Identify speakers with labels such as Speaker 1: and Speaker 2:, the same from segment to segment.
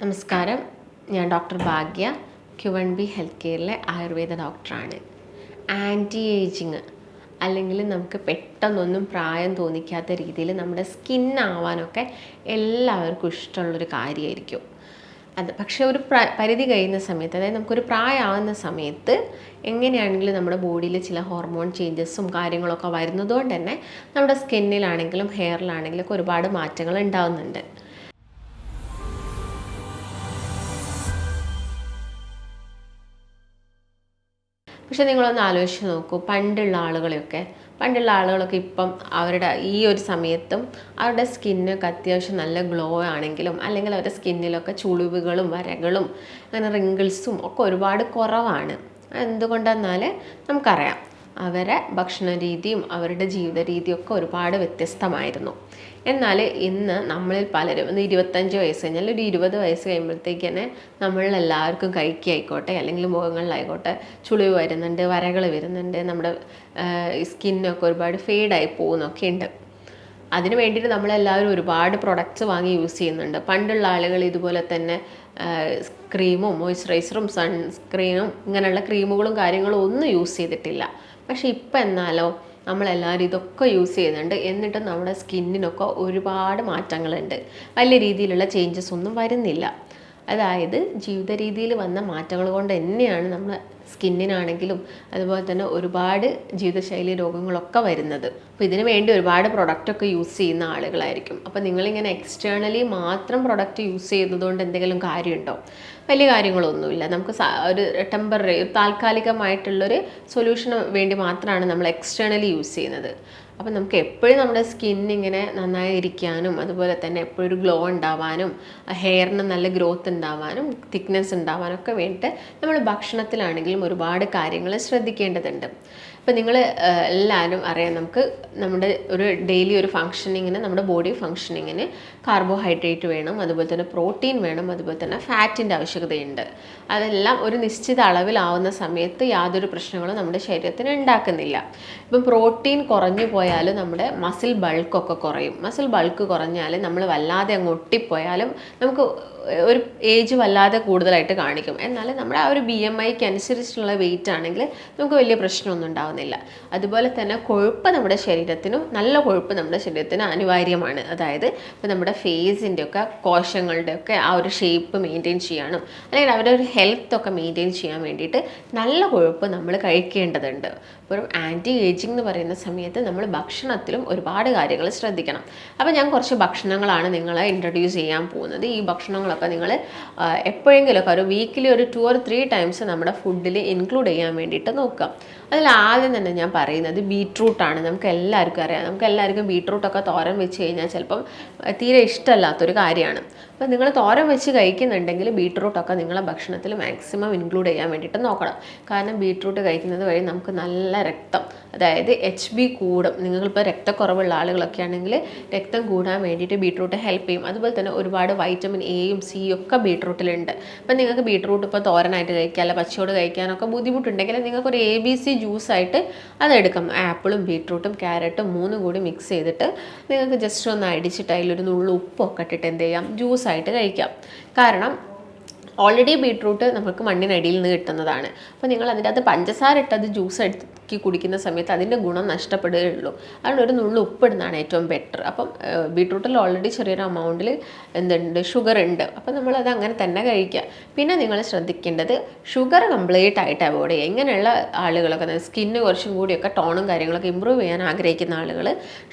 Speaker 1: നമസ്കാരം, ഞാൻ ഡോക്ടർ ഭാഗ്യ, Q1B health കെയറിലെ Ayurveda ഡോക്ടറാണ്. ആൻറ്റി ഏജിങ് അല്ലെങ്കിൽ നമുക്ക് പെട്ടെന്നൊന്നും പ്രായം തോന്നിക്കാത്ത രീതിയിൽ നമ്മുടെ സ്കിന്നാവാനൊക്കെ എല്ലാവർക്കും ഇഷ്ടമുള്ളൊരു കാര്യമായിരിക്കും അത്. പക്ഷേ ഒരു പരിധി കഴിയുന്ന സമയത്ത്, അതായത് നമുക്കൊരു പ്രായമാകുന്ന സമയത്ത് എങ്ങനെയാണെങ്കിലും നമ്മുടെ ബോഡിയിൽ ചില ഹോർമോൺ ചേഞ്ചസും കാര്യങ്ങളൊക്കെ വരുന്നതുകൊണ്ട് തന്നെ നമ്മുടെ സ്കിന്നിലാണെങ്കിലും ഹെയറിലാണെങ്കിലും ഒക്കെ ഒരുപാട് മാറ്റങ്ങൾ ഉണ്ടാകുന്നുണ്ട്. പക്ഷെ നിങ്ങളൊന്ന് ആലോചിച്ച് നോക്കൂ, പണ്ടുള്ള ആളുകളൊക്കെ ഇപ്പം അവരുടെ ഈ ഒരു സമയത്തും അവരുടെ സ്കിന്നൊക്കെ അത്യാവശ്യം നല്ല ഗ്ലോ ആണെങ്കിലും, അല്ലെങ്കിൽ അവരുടെ സ്കിന്നിലൊക്കെ ചുളിവുകളും വരകളും അങ്ങനെ റിങ്കിൾസും ഒക്കെ ഒരുപാട് കുറവാണ്. എന്തുകൊണ്ടെന്നാൽ നമുക്കറിയാം, അവരെ ഭക്ഷണ രീതിയും അവരുടെ ജീവിത രീതിയൊക്കെ ഒരുപാട് വ്യത്യസ്തമായിരുന്നു. എന്നാൽ ഇന്ന് നമ്മളിൽ പലരും, ഇന്ന് 25 വയസ്സ് കഴിഞ്ഞാൽ ഒരു 20 വയസ്സ് കഴിയുമ്പോഴത്തേക്ക് തന്നെ നമ്മളെല്ലാവർക്കും കൈക്കായിക്കോട്ടെ അല്ലെങ്കിൽ മുഖങ്ങളിലായിക്കോട്ടെ ചുളിവ് വരുന്നുണ്ട്, വരകൾ വരുന്നുണ്ട്, നമ്മുടെ സ്കിന്നൊക്കെ ഒരുപാട് ഫെയ്ഡായി പോകുന്നൊക്കെ ഉണ്ട്. അതിന് വേണ്ടിയിട്ട് നമ്മളെല്ലാവരും ഒരുപാട് പ്രൊഡക്ട്സ് വാങ്ങി യൂസ് ചെയ്യുന്നുണ്ട്. പണ്ടുള്ള ആളുകൾ ഇതുപോലെ തന്നെ ക്രീമും മോയ്സ്ചറൈസറും സൺസ്ക്രീനും ഇങ്ങനെയുള്ള ക്രീമുകളും കാര്യങ്ങളും ഒന്നും യൂസ് ചെയ്തിട്ടില്ല. പക്ഷേ ഇപ്പം എന്നാലോ നമ്മളെല്ലാവരും ഇതൊക്കെ യൂസ് ചെയ്യുന്നുണ്ട്. എന്നിട്ടും നമ്മുടെ സ്കിന്നിനൊക്കെ ഒരുപാട് മാറ്റങ്ങളുണ്ട്. വലിയ രീതിയിലുള്ള ചേഞ്ചസ് ഒന്നും വരുന്നില്ല. അതായത് ജീവിത രീതിയിൽ വന്ന മാറ്റങ്ങൾ കൊണ്ട് തന്നെയാണ് നമ്മൾ സ്കിന്നിനാണെങ്കിലും അതുപോലെ തന്നെ ഒരുപാട് ജീവിതശൈലി രോഗങ്ങളൊക്കെ വരുന്നത്. അപ്പോൾ ഇതിനു വേണ്ടി ഒരുപാട് പ്രൊഡക്റ്റൊക്കെ യൂസ് ചെയ്യുന്ന ആളുകളായിരിക്കും. അപ്പോൾ നിങ്ങളിങ്ങനെ എക്സ്റ്റേണലി മാത്രം പ്രൊഡക്റ്റ് യൂസ് ചെയ്യുന്നതുകൊണ്ട് എന്തെങ്കിലും കാര്യമുണ്ടോ? വലിയ കാര്യങ്ങളൊന്നുമില്ല. നമുക്ക് ഒരു ടെമ്പററി, താൽക്കാലികമായിട്ടുള്ളൊരു സൊല്യൂഷന് വേണ്ടി മാത്രമാണ് നമ്മൾ എക്സ്റ്റേണലി യൂസ് ചെയ്യുന്നത്. അപ്പം നമുക്ക് എപ്പോഴും നമ്മുടെ സ്കിന്നിങ്ങനെ നന്നായി ഇരിക്കാനും അതുപോലെ തന്നെ എപ്പോഴും ഒരു ഗ്ലോ ഉണ്ടാവാനും ഹെയറിന് നല്ല ഗ്രോത്ത് ഉണ്ടാവാനും തിക്നെസ് ഉണ്ടാവാനും ഒക്കെ വേണ്ടിയിട്ട് നമ്മൾ ഭക്ഷണത്തിലാണെങ്കിലും ഒരുപാട് കാര്യങ്ങൾ ശ്രദ്ധിക്കേണ്ടതുണ്ട്. ഇപ്പം നിങ്ങൾ എല്ലാവരും അറിയാം, നമ്മുടെ ഒരു ഡെയിലി ഒരു ഫങ്ഷനിങ്ങിന്, നമ്മുടെ ബോഡി ഫങ്ഷനിങ്ങിന് കാർബോഹൈഡ്രേറ്റ് വേണം, അതുപോലെ തന്നെ പ്രോട്ടീൻ വേണം, അതുപോലെ തന്നെ ഫാറ്റിൻ്റെ ആവശ്യകതയുണ്ട്. അതെല്ലാം ഒരു നിശ്ചിത അളവിലാവുന്ന സമയത്ത് യാതൊരു പ്രശ്നങ്ങളും നമ്മുടെ ശരീരത്തിന് ഉണ്ടാക്കുന്നില്ല. ഇപ്പം പ്രോട്ടീൻ കുറഞ്ഞു പോയാൽ നമ്മുടെ മസിൽ ബൾക്കൊക്കെ കുറയും. മസിൽ ബൾക്ക് കുറഞ്ഞാൽ നമ്മൾ വല്ലാതെ അങ്ങ് ഒട്ടിപ്പോയാലും നമുക്ക് ഒരു ഏജ് വല്ലാതെ കൂടുതലായിട്ട് കാണിക്കും. എന്നാൽ നമ്മുടെ ആ ഒരു BMIക്ക് അനുസരിച്ചുള്ള വെയിറ്റ് ആണെങ്കിൽ നമുക്ക് വലിയ പ്രശ്നമൊന്നും ഉണ്ടാകുന്നില്ല. അതുപോലെ തന്നെ കൊഴുപ്പ് നമ്മുടെ ശരീരത്തിനും, നല്ല കൊഴുപ്പ് നമ്മുടെ ശരീരത്തിന് അനിവാര്യമാണ്. അതായത് ഇപ്പോൾ നമ്മുടെ ഫേസിൻ്റെയൊക്കെ കോശങ്ങളുടെയൊക്കെ ആ ഒരു ഷേപ്പ് മെയിൻറ്റെയിൻ ചെയ്യാനും അല്ലെങ്കിൽ അവരുടെ ഒരു ഹെൽത്തൊക്കെ മെയിൻറ്റെയിൻ ചെയ്യാൻ വേണ്ടിയിട്ട് നല്ല കൊഴുപ്പ് നമ്മൾ കഴിക്കേണ്ടതുണ്ട്. ഒരു ആൻറ്റി ഏജിങ് എന്ന് പറയുന്ന സമയത്ത് നമ്മൾ ഭക്ഷണത്തിലും ഒരുപാട് കാര്യങ്ങൾ ശ്രദ്ധിക്കണം. അപ്പോൾ ഞാൻ കുറച്ച് ഭക്ഷണങ്ങളാണ് നിങ്ങളെ ഇൻട്രൊഡ്യൂസ് ചെയ്യാൻ പോകുന്നത്. ഈ ഭക്ഷണങ്ങളൊക്കെ നിങ്ങൾ എപ്പോഴെങ്കിലുമൊക്കെ ഒരു വീക്കിലി ഒരു 2 or 3 ടൈംസ് നമ്മുടെ ഫുഡിൽ ഇൻക്ലൂഡ് ചെയ്യാൻ വേണ്ടിയിട്ട് നോക്കുക. അതിൽ ആദ്യം തന്നെ ഞാൻ പറയുന്നത് ബീട്രൂട്ടാണ്. നമുക്ക് എല്ലാവർക്കും ബീട്രൂട്ടൊക്കെ തോരൻ വെച്ച് കഴിഞ്ഞാൽ ചിലപ്പം തീരെ ഇഷ്ടമല്ലാത്തൊരു കാര്യമാണ്. അപ്പോൾ നിങ്ങൾ തോരൻ വെച്ച് കഴിക്കുന്നുണ്ടെങ്കിൽ ബീട്രൂട്ടൊക്കെ നിങ്ങളെ ഭക്ഷണത്തിൽ മാക്സിമം ഇൻക്ലൂഡ് ചെയ്യാൻ വേണ്ടിയിട്ട് നോക്കണം. കാരണം ബീട്രൂട്ട് കഴിക്കുന്നത് വഴി നമുക്ക് നല്ല രക്തം, അതായത് HB കൂടും. നിങ്ങളിപ്പോൾ രക്തക്കുറവുള്ള ആളുകളൊക്കെ ആണെങ്കിൽ രക്തം കൂടാൻ വേണ്ടിയിട്ട് ബീട്രൂട്ട് ഹെൽപ്പ് ചെയ്യും. അതുപോലെ തന്നെ ഒരുപാട് വൈറ്റമിൻ എയും സിയും ഒക്കെ ബീട്രൂട്ടിലുണ്ട്. അപ്പം നിങ്ങൾക്ക് ബീട്രൂട്ട് ഇപ്പോൾ തോരനായിട്ട് കഴിക്കുക, അല്ല പച്ചയോട് കഴിക്കാനൊക്കെ ബുദ്ധിമുട്ടുണ്ടെങ്കിൽ നിങ്ങൾക്കൊരു ABC ജ്യൂസായിട്ട് അതെടുക്കാം. ആപ്പിളും ബീട്രൂട്ടും ക്യാരറ്റും 3 കൂടി മിക്സ് ചെയ്തിട്ട് നിങ്ങൾക്ക് ജസ്റ്റ് ഒന്ന് അടിച്ചിട്ട് അതിലൊരു നുള്ളു ഉപ്പൊക്കെ ഇട്ടിട്ട് എന്ത് ചെയ്യാം, ജ്യൂസായിട്ട് കഴിക്കാം. കാരണം ഓൾറെഡി ബീട്രൂട്ട് നമുക്ക് മണ്ണിനടിയിൽ നിന്ന് കിട്ടുന്നതാണ്. അപ്പോൾ നിങ്ങൾ അതിൻ്റെ അകത്ത് പഞ്ചസാര ഇട്ടത് ജ്യൂസ് എടുക്കി കുടിക്കുന്ന സമയത്ത് അതിൻ്റെ ഗുണം നഷ്ടപ്പെടുകയുള്ളൂ. അതുകൊണ്ട് ഒരു നുള്ളു ഉപ്പിടുന്നതാണ് ഏറ്റവും ബെറ്റർ. അപ്പം ബീട്രൂട്ടിൽ ഓൾറെഡി ചെറിയൊരു എമൗണ്ടിൽ ഷുഗർ ഉണ്ട്. അപ്പം നമ്മളത് അങ്ങനെ തന്നെ കഴിക്കുക. പിന്നെ നിങ്ങൾ ശ്രദ്ധിക്കേണ്ടത് ഷുഗർ കംപ്ലീറ്റ് ആയിട്ട് അവോയ്ഡ് ചെയ്യുക. ഇങ്ങനെയുള്ള ആളുകളൊക്കെ സ്കിന്ന് കുറച്ചും കൂടിയൊക്കെ ടോണും കാര്യങ്ങളൊക്കെ ഇമ്പ്രൂവ് ചെയ്യാൻ ആഗ്രഹിക്കുന്ന ആളുകൾ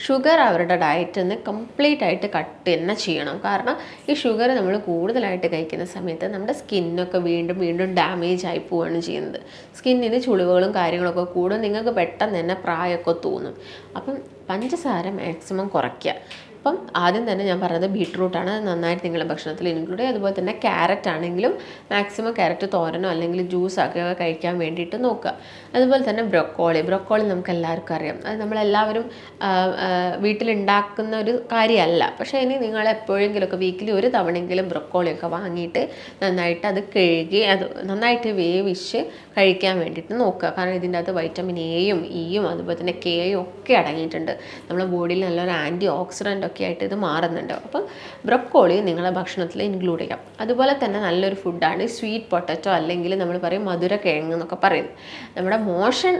Speaker 1: ഷുഗർ അവരുടെ ഡയറ്റിൽ നിന്ന് കംപ്ലീറ്റ് ആയിട്ട് കട്ട് തന്നെ ചെയ്യണം. കാരണം ഈ ഷുഗർ നമ്മൾ കൂടുതലായിട്ട് കഴിക്കുന്ന സമയത്ത് നമ്മുടെ സ്കിന്നൊക്കെ വീണ്ടും വീണ്ടും ഡാമേജ് ആയി പോവുകയാണ് ചെയ്യുന്നത്. സ്കിന്നിന് ചുളിവുകളും കാര്യങ്ങളൊക്കെ കൂടും. നിങ്ങൾക്ക് പെട്ടെന്ന് തന്നെ പ്രായമൊക്കെ തോന്നും. അപ്പം പഞ്ചസാര മാക്സിമം കുറയ്ക്കുക. അപ്പം ആദ്യം തന്നെ ഞാൻ പറഞ്ഞത് ബീട്രൂട്ടാണ്. നന്നായിട്ട് നിങ്ങളുടെ ഭക്ഷണത്തിൽ ഇൻക്ലൂഡ് ചെയ്യുക. അതുപോലെ തന്നെ ക്യാരറ്റ് ആണെങ്കിലും മാക്സിമം ക്യാരറ്റ് തോരനോ അല്ലെങ്കിൽ ജ്യൂസൊക്കെ കഴിക്കാൻ വേണ്ടിയിട്ട് നോക്കുക. അതുപോലെ തന്നെ ബ്രൊക്കോളി നമുക്ക് എല്ലാവർക്കും അറിയാം. അത് നമ്മളെല്ലാവരും വീട്ടിലുണ്ടാക്കുന്ന ഒരു കാര്യമല്ല. പക്ഷേ ഇനി നിങ്ങൾ എപ്പോഴെങ്കിലുമൊക്കെ വീക്കിലി ഒരു തവണയെങ്കിലും ബ്രൊക്കോളിയൊക്കെ വാങ്ങിയിട്ട് നന്നായിട്ട് അത് കഴുകി അത് നന്നായിട്ട് വേവിച്ച് കഴിക്കാൻ വേണ്ടിയിട്ട് നോക്കുക. കാരണം ഇതിൻ്റെ അകത്ത് വൈറ്റമിൻ എയും ഇയും അതുപോലെ തന്നെ കെയും ഒക്കെ അടങ്ങിയിട്ടുണ്ട്. നമ്മുടെ ബോഡിയിൽ നല്ലൊരു ആൻറ്റി ഓക്സിഡൻ്റ് ഒക്കെ ആയിട്ട് ഇത് മാറുന്നുണ്ട്. അപ്പം ബ്രൊക്കോളി നിങ്ങളെ ഭക്ഷണത്തിൽ ഇൻക്ലൂഡ് ചെയ്യാം. അതുപോലെ തന്നെ നല്ലൊരു ഫുഡാണ് സ്വീറ്റ് പൊട്ടറ്റോ, അല്ലെങ്കിൽ നമ്മൾ പറയും മധുര കിഴങ്ങ് എന്നൊക്കെ പറയും. നമ്മുടെ മോഷൻ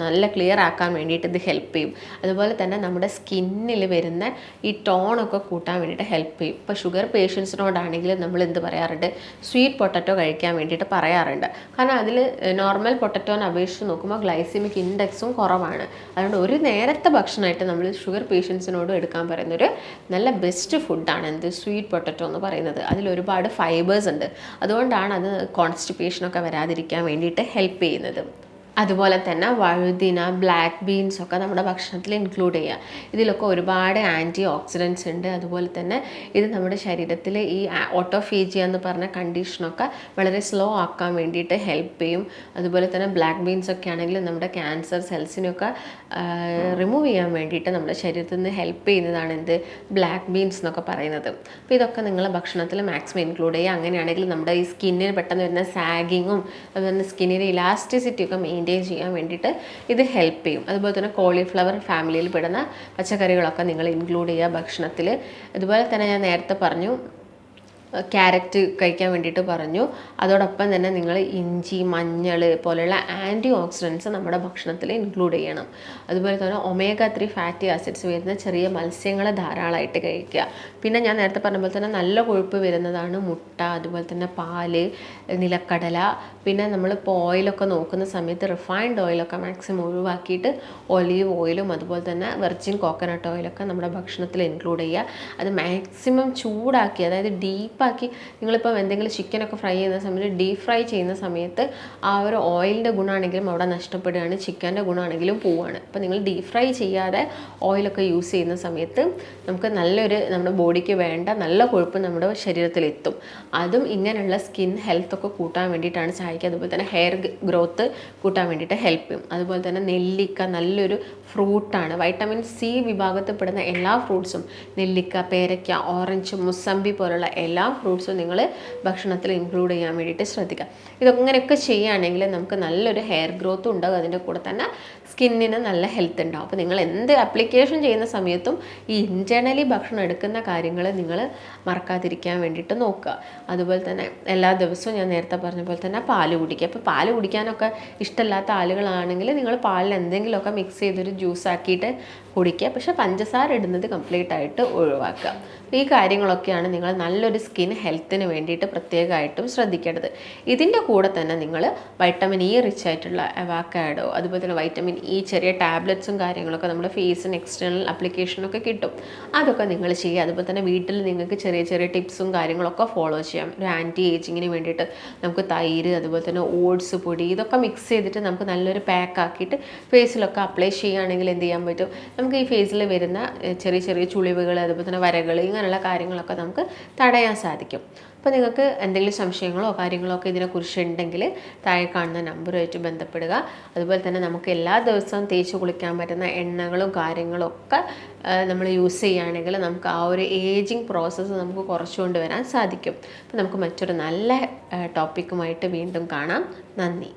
Speaker 1: നല്ല ക്ലിയർ ആക്കാൻ വേണ്ടിയിട്ട് ഇത് ഹെൽപ്പ് ചെയ്യും. അതുപോലെ തന്നെ നമ്മുടെ സ്കിന്നിൽ വരുന്ന ഈ ടോണൊക്കെ കൂട്ടാൻ വേണ്ടിയിട്ട് ഹെൽപ്പ് ചെയ്യും. ഇപ്പോൾ ഷുഗർ പേഷ്യൻസിനോടാണെങ്കിൽ നമ്മൾ എന്ത് പറയാറുണ്ട്, സ്വീറ്റ് പൊട്ടറ്റോ കഴിക്കാൻ വേണ്ടിയിട്ട് പറയാറുണ്ട്. കാരണം അതിൽ നോർമൽ പൊട്ടറ്റോനെ അപേക്ഷിച്ച് നോക്കുമ്പോൾ ഗ്ലൈസിമിക് ഇൻഡെക്സും കുറവാണ്. അതുകൊണ്ട് ഒരു നേരത്തെ ഭക്ഷണമായിട്ട് നമ്മൾ ഷുഗർ പേഷ്യൻസിനോട് എടുക്കാൻ പറയുന്നൊരു നല്ല ബെസ്റ്റ് ഫുഡാണ് എന്ത്, സ്വീറ്റ് പൊട്ടറ്റോ എന്ന് പറയുന്നത്. അതിൽ ഒരുപാട് ഫൈബേഴ്സ് ഉണ്ട്. അതുകൊണ്ടാണ് അത് കോൺസ്റ്റിപ്പേഷനൊക്കെ വരാതിരിക്കാൻ വേണ്ടിയിട്ട് ഹെൽപ്പ് ചെയ്യുന്നത്. അതുപോലെ തന്നെ വഴുതിന, ബ്ലാക്ക് ബീൻസ് ഒക്കെ നമ്മുടെ ഭക്ഷണത്തിൽ ഇൻക്ലൂഡ് ചെയ്യുക. ഇതിലൊക്കെ ഒരുപാട് ആൻറ്റി ഓക്സിഡൻസ് ഉണ്ട്. അതുപോലെ തന്നെ ഇത് നമ്മുടെ ശരീരത്തിൽ ഈ ഓട്ടോഫേജിയ എന്ന് പറഞ്ഞ കണ്ടീഷനൊക്കെ വളരെ സ്ലോ ആക്കാൻ വേണ്ടിയിട്ട് ഹെൽപ്പ് ചെയ്യും. അതുപോലെ തന്നെ ബ്ലാക്ക് ബീൻസ് ഒക്കെ ആണെങ്കിൽ നമ്മുടെ ക്യാൻസർ സെൽസിനൊക്കെ റിമൂവ് ചെയ്യാൻ വേണ്ടിയിട്ട് നമ്മുടെ ശരീരത്തിൽ നിന്ന് ഹെൽപ്പ് ചെയ്യുന്നതാണ് എന്ത്, ബ്ലാക്ക് ബീൻസ് എന്നൊക്കെ പറയുന്നത്. അപ്പോൾ ഇതൊക്കെ നിങ്ങളുടെ ഭക്ഷണത്തിൽ മാക്സിമം ഇൻക്ലൂഡ് ചെയ്യുക. അങ്ങനെയാണെങ്കിൽ നമ്മുടെ ഈ സ്കിന്നിന് പെട്ടെന്ന് വരുന്ന സാഗിങ്ങും അതുപോലെ തന്നെ സ്കിന്നിൻ്റെ ഇലാസ്റ്റിസിറ്റി ഒക്കെ മെയിൻറ്റെയിൻ ചെയ്യാൻ വേണ്ടിയിട്ട് ഇത് ഹെൽപ്പ് ചെയ്യും. അതുപോലെ തന്നെ കോളിഫ്ലവർ ഫാമിലിയിൽ പെടുന്ന പച്ചക്കറികളൊക്കെ നിങ്ങൾ ഇൻക്ലൂഡ് ചെയ്യുക ഭക്ഷണത്തിൽ. അതുപോലെ തന്നെ ഞാൻ നേരത്തെ പറഞ്ഞു ക്യാരറ്റ് കഴിക്കാൻ വേണ്ടിയിട്ട് പറഞ്ഞു. അതോടൊപ്പം തന്നെ നിങ്ങൾ ഇഞ്ചി, മഞ്ഞൾ പോലെയുള്ള ആൻറ്റി ഓക്സിഡൻസ് നമ്മുടെ ഭക്ഷണത്തിൽ ഇൻക്ലൂഡ് ചെയ്യണം. അതുപോലെ തന്നെ omega-3 ഫാറ്റി ആസിഡ്സ് വരുന്ന ചെറിയ മത്സ്യങ്ങൾ ധാരാളമായിട്ട് കഴിക്കുക. പിന്നെ ഞാൻ നേരത്തെ പറഞ്ഞ പോലെ തന്നെ നല്ല കൊഴുപ്പ് വരുന്നതാണ് മുട്ട, അതുപോലെ തന്നെ പാല്, നിലക്കടല. പിന്നെ നമ്മളിപ്പോൾ ഓയിലൊക്കെ നോക്കുന്ന സമയത്ത് റിഫൈൻഡ് ഓയിലൊക്കെ മാക്സിമം ഒഴിവാക്കിയിട്ട് ഒലീവ് ഓയിലും അതുപോലെ തന്നെ വെർജിൻ കോക്കനട്ട് ഓയിലൊക്കെ നമ്മുടെ ഭക്ഷണത്തിൽ ഇൻക്ലൂഡ് ചെയ്യുക. അത് മാക്സിമം ചൂടാക്കി, അതായത് ഡീപ്പാക്കി നിങ്ങളിപ്പം എന്തെങ്കിലും ചിക്കനൊക്കെ ഫ്രൈ ചെയ്യുന്ന സമയത്ത് ഡീപ് ഫ്രൈ ചെയ്യുന്ന സമയത്ത് ആ ഒരു ഓയിലിൻ്റെ ഗുണമാണെങ്കിലും അവിടെ നഷ്ടപ്പെടുകയാണ്, ചിക്കൻ്റെ ഗുണമാണെങ്കിലും പോവുകയാണ്. അപ്പോൾ നിങ്ങൾ ഡീപ് ഫ്രൈ ചെയ്യാതെ ഓയിലൊക്കെ യൂസ് ചെയ്യുന്ന സമയത്ത് നമുക്ക് നമ്മുടെ ബോഡിക്ക് വേണ്ട നല്ല കൊഴുപ്പ് നമ്മുടെ ശരീരത്തിലെത്തും. അതും ഇങ്ങനെയുള്ള സ്കിൻ ഹെൽത്തൊക്കെ കൂട്ടാൻ വേണ്ടിയിട്ടാണ് സഹായിക്കുക. അതുപോലെ തന്നെ ഹെയർ ഗ്രോത്ത് കൂട്ടാൻ വേണ്ടിയിട്ട് ഹെൽപ്പ് ചെയ്യും. അതുപോലെ തന്നെ നെല്ലിക്ക നല്ലൊരു ഫ്രൂട്ടാണ്. വൈറ്റമിൻ സി വിഭാഗത്തിൽപ്പെടുന്ന എല്ലാ ഫ്രൂട്ട്സും, നെല്ലിക്ക, പേരയ്ക്ക, ഓറഞ്ച്, മുസമ്പി പോലുള്ള എല്ലാ ഫ്രൂട്ട്സും നിങ്ങൾ ഭക്ഷണത്തിൽ ഇൻക്ലൂഡ് ചെയ്യാൻ വേണ്ടിയിട്ട് ശ്രദ്ധിക്കുക. ഇതങ്ങനെയൊക്കെ ചെയ്യുകയാണെങ്കിൽ നമുക്ക് നല്ലൊരു ഹെയർ ഗ്രോത്തും ഉണ്ടാകും. അതിൻ്റെ കൂടെ തന്നെ സ്കിന്നിന് നല്ല ഹെൽത്ത് ഉണ്ടാകും. അപ്പോൾ നിങ്ങൾ എന്ത് ആപ്ലിക്കേഷൻ ചെയ്യുന്ന സമയത്തും ഈ ഇൻറ്റേർണലി ഭക്ഷണം എടുക്കുന്ന കാര്യങ്ങൾ നിങ്ങൾ മറക്കാതിരിക്കാൻ വേണ്ടിയിട്ട് നോക്കുക. അതുപോലെ തന്നെ എല്ലാ ദിവസവും ഞാൻ നേരത്തെ പറഞ്ഞ പോലെ തന്നെ പാല് കുടിക്കുക. അപ്പോൾ പാല് കുടിക്കാനൊക്കെ ഇഷ്ടമില്ലാത്ത ആളുകളാണെങ്കിൽ നിങ്ങൾ പാലിൽ എന്തെങ്കിലുമൊക്കെ മിക്സ് ചെയ്തൊരു ജ്യൂസ് ആക്കിയിട്ട് കുടിക്കുക. പക്ഷേ പഞ്ചസാര ഇടുന്നത് കംപ്ലീറ്റ് ആയിട്ട് ഒഴിവാക്കുക. ഈ കാര്യങ്ങളൊക്കെയാണ് നിങ്ങൾ നല്ലൊരു സ്കിൻ ഹെൽത്തിന് വേണ്ടിയിട്ട് പ്രത്യേകമായിട്ടും ശ്രദ്ധിക്കേണ്ടത്. ഇതിൻ്റെ കൂടെ തന്നെ നിങ്ങൾ വൈറ്റമിൻ ഇ റിച്ച് ആയിട്ടുള്ള അവാക്കാഡോ, അതുപോലെ തന്നെ വൈറ്റമിൻ ഇ ചെറിയ ടാബ്ലറ്റ്സും കാര്യങ്ങളൊക്കെ നമ്മുടെ ഫേസിന് എക്സ്റ്റേണൽ ആപ്ലിക്കേഷനൊക്കെ കിട്ടും. അതൊക്കെ നിങ്ങൾ ചെയ്യുക. അതുപോലെ തന്നെ വീട്ടിൽ നിങ്ങൾക്ക് ചെറിയ ചെറിയ ടിപ്സും കാര്യങ്ങളൊക്കെ ഫോളോ ചെയ്യാം. ഒരു ആൻറ്റി ഏജിങ്ങിന് വേണ്ടിയിട്ട് നമുക്ക് തൈര്, അതുപോലെ തന്നെ ഓട്സ് പൊടി, ഇതൊക്കെ മിക്സ് ചെയ്തിട്ട് നമുക്ക് നല്ലൊരു പാക്ക് ആക്കിയിട്ട് ഫേസിലൊക്കെ അപ്ലൈ ചെയ്യുകയാണെങ്കിൽ എന്ത് ചെയ്യാൻ പറ്റും, നമുക്ക് ഈ ഫേസിൽ വരുന്ന ചെറിയ ചെറിയ ചുളിവുകൾ, അതുപോലെ തന്നെ വരകൾ, ഇങ്ങനെയുള്ള കാര്യങ്ങളൊക്കെ നമുക്ക് തടയാൻ സാധിക്കും. അപ്പോൾ നിങ്ങൾക്ക് എന്തെങ്കിലും സംശയങ്ങളോ കാര്യങ്ങളോ ഒക്കെ ഇതിനെക്കുറിച്ച് ഉണ്ടെങ്കിൽ താഴെ കാണുന്ന നമ്പറുമായിട്ട് ബന്ധപ്പെടുക. അതുപോലെ തന്നെ നമുക്ക് എല്ലാ ദിവസവും തേച്ച് കുളിക്കാൻ പറ്റുന്ന എണ്ണകളും കാര്യങ്ങളും ഒക്കെ നമ്മൾ യൂസ് ചെയ്യുകയാണെങ്കിൽ നമുക്ക് ആ ഒരു ഏജിങ് പ്രോസസ്സ് നമുക്ക് കുറച്ചുകൊണ്ട് വരാൻ സാധിക്കും. അപ്പോൾ നമുക്ക് മറ്റൊരു നല്ല ടോപ്പിക്കുമായിട്ട് വീണ്ടും കാണാം. നന്ദി.